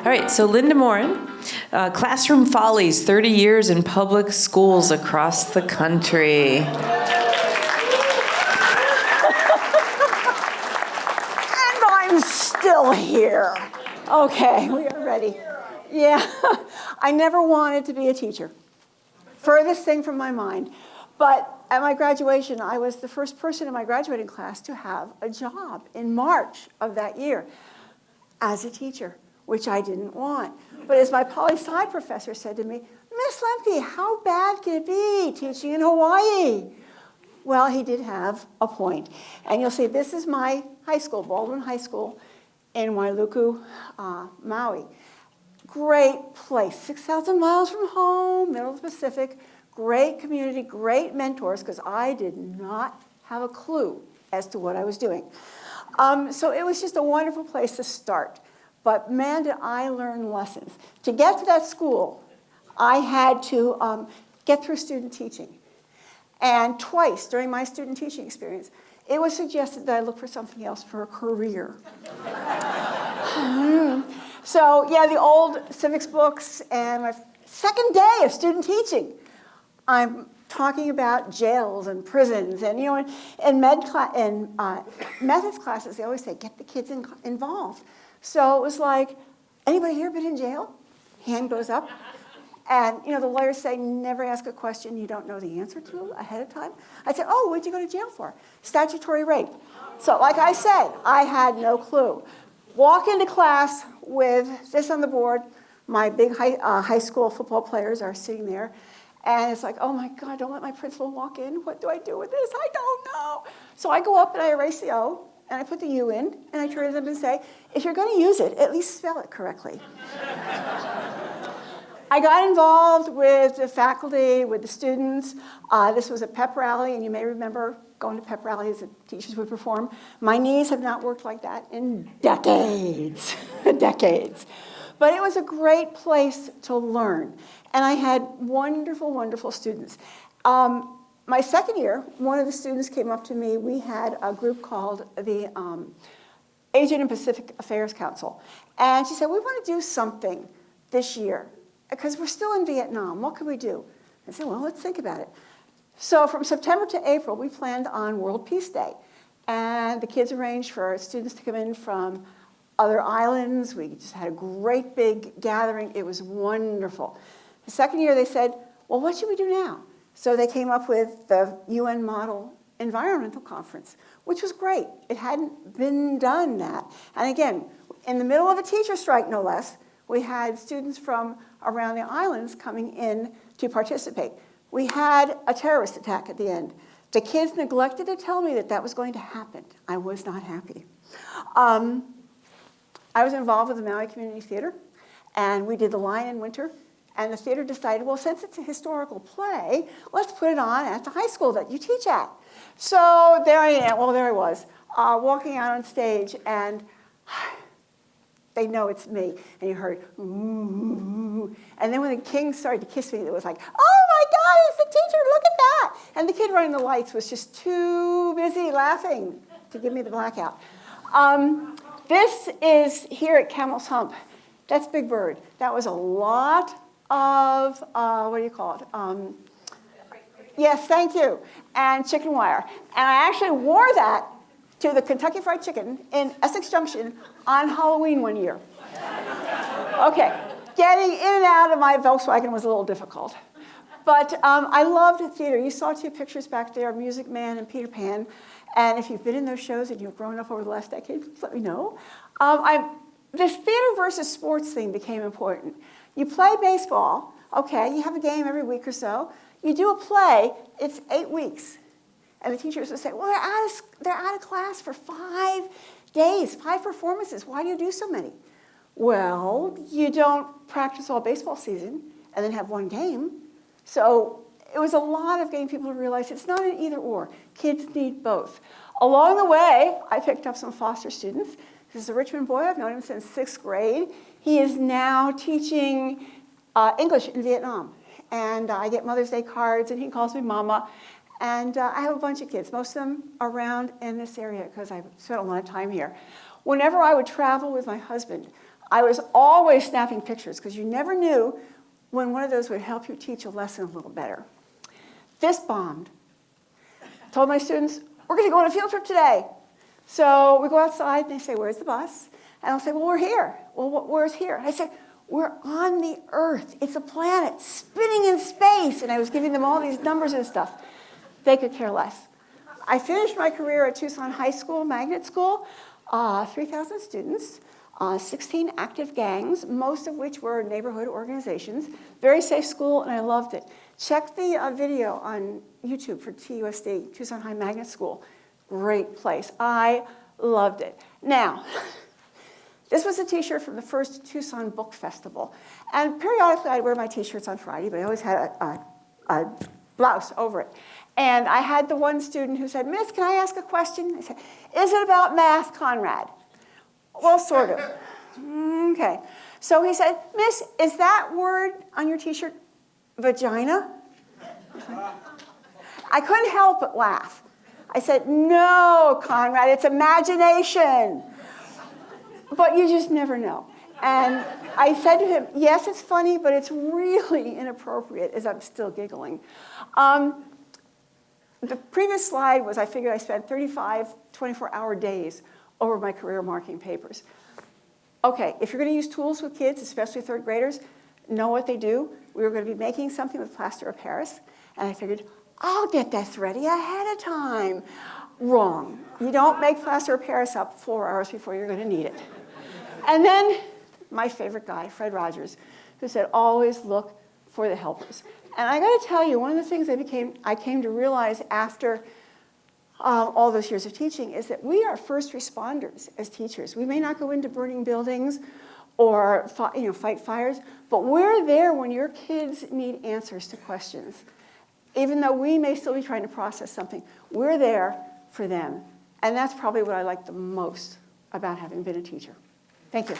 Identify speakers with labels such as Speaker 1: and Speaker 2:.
Speaker 1: right, so Linda Moran, Classroom Follies, 30 years in public schools across the country.
Speaker 2: And I'm still here. Okay, we are ready. Yeah, I never wanted to be a teacher. Furthest thing from my mind. But at my graduation, I was the first person in my graduating class to have a job in March of that year as a teacher, which I didn't want. But as my poli-sci professor said to me, Miss Lemke, how bad can it be teaching in Hawaii? Well, he did have a point. And you'll see this is my high school, Baldwin High School in Wailuku, Maui. Great place, 6,000 miles from home, middle of the Pacific. Great community, great mentors, because I did not have a clue as to what I was doing. So it was just a wonderful place to start. But man, did I learn lessons. To get to that school, I had to get through student teaching. And twice during my student teaching experience, it was suggested that I look for something else for a career. So yeah, the old civics books and my second day of student teaching. I'm talking about jails and prisons, and you know, in methods classes, they always say, get the kids involved. So it was like, anybody here been in jail? Hand goes up. And you know, the lawyers say, never ask a question you don't know the answer to ahead of time. I said, oh, what'd you go to jail for? Statutory rape. So like I said, I had no clue. Walk into class with this on the board. My big high school football players are sitting there. And it's like, oh my God, don't let my principal walk in. What do I do with this? I don't know. So I go up and I erase the O, and I put the U in, and I turn to them and say, if you're going to use it, at least spell it correctly. I got involved with the faculty, with the students. This was a pep rally, and you may remember going to pep rallies that teachers would perform. My knees have not worked like that in decades, decades. But it was a great place to learn. And I had wonderful, wonderful students. My second year, one of the students came up to me. We had a group called the Asian and Pacific Affairs Council. And she said, we want to do something this year because we're still in Vietnam. What can we do? I said, well, let's think about it. So from September to April, we planned on World Peace Day. And the kids arranged for students to come in from other islands. We just had a great big gathering. It was wonderful. The second year, they said, well, what should we do now? So they came up with the UN Model Environmental Conference, which was great. It hadn't been done that. And again, in the middle of a teacher strike, no less, we had students from around the islands coming in to participate. We had a terrorist attack at the end. The kids neglected to tell me that that was going to happen. I was not happy. I was involved with the Maui Community Theater, and we did The Lion in Winter. And the theater decided, well, since it's a historical play, let's put it on at the high school that you teach at. So there I am, well, there I was, walking out on stage, and they know it's me. And you heard, ooh. And then when the king started to kiss me, it was like, oh my God, it's the teacher, look at that. And the kid running the lights was just too busy laughing to give me the blackout. This is here at Camel's Hump. That's Big Bird. That was a lot of, what do you call it? Yes, thank you. And chicken wire. And I actually wore that to the Kentucky Fried Chicken in Essex Junction on Halloween one year. Okay, getting in and out of my Volkswagen was a little difficult. But I loved the theater. You saw two pictures back there, Music Man and Peter Pan. And if you've been in those shows and you've grown up over the last decade, please let me know. This theater versus sports thing became important. You play baseball, okay, you have a game every week or so. You do a play, it's 8 weeks. And the teachers would say, well, they're out of class for 5 days, 5 performances. Why do you do so many? Well, you don't practice all baseball season and then have one game. So it was a lot of getting people to realize it's not an either or. Kids need both. Along the way, I picked up some foster students. This is a Richmond boy. I've known him since 6th grade. He is now teaching English in Vietnam. And I get Mother's Day cards, and he calls me Mama. And I have a bunch of kids, most of them around in this area because I've spent a lot of time here. Whenever I would travel with my husband, I was always snapping pictures because you never knew when one of those would help you teach a lesson a little better. This bombed. Told my students, we're going to go on a field trip today. So we go outside and they say, where's the bus? And I'll say, well, we're here. Well, where's here? I said, we're on the Earth. It's a planet spinning in space. And I was giving them all these numbers and stuff. They could care less. I finished my career at Tucson High School, magnet school, 3,000 students, 16 active gangs, most of which were neighborhood organizations. Very safe school, and I loved it. Check the video on YouTube for TUSD, Tucson High Magnet School. Great place. I loved it. Now, this was a t-shirt from the first Tucson Book Festival. And periodically I'd wear my t-shirts on Friday, but I always had a blouse over it. And I had the one student who said, Miss, can I ask a question? I said, is it about math, Conrad? Well, sort of. Okay. So he said, Miss, is that word on your t-shirt vagina? I couldn't help but laugh. I said, no, Conrad, it's imagination. But you just never know. And I said to him, yes, it's funny, but it's really inappropriate, as I'm still giggling. The previous slide was I figured I spent 35 24-hour days over my career marking papers. Okay, if you're going to use tools with kids, especially third graders, know what they do. We were going to be making something with plaster of Paris, and I figured, I'll get this ready ahead of time. Wrong. You don't make plaster of Paris up 4 hours before you're going to need it. And then my favorite guy, Fred Rogers, who said, always look for the helpers. And I got to tell you, one of the things I came to realize after all those years of teaching is that we are first responders as teachers. We may not go into burning buildings or fight fires, but we're there when your kids need answers to questions. Even though we may still be trying to process something, we're there for them. And that's probably what I like the most about having been a teacher. Thank you.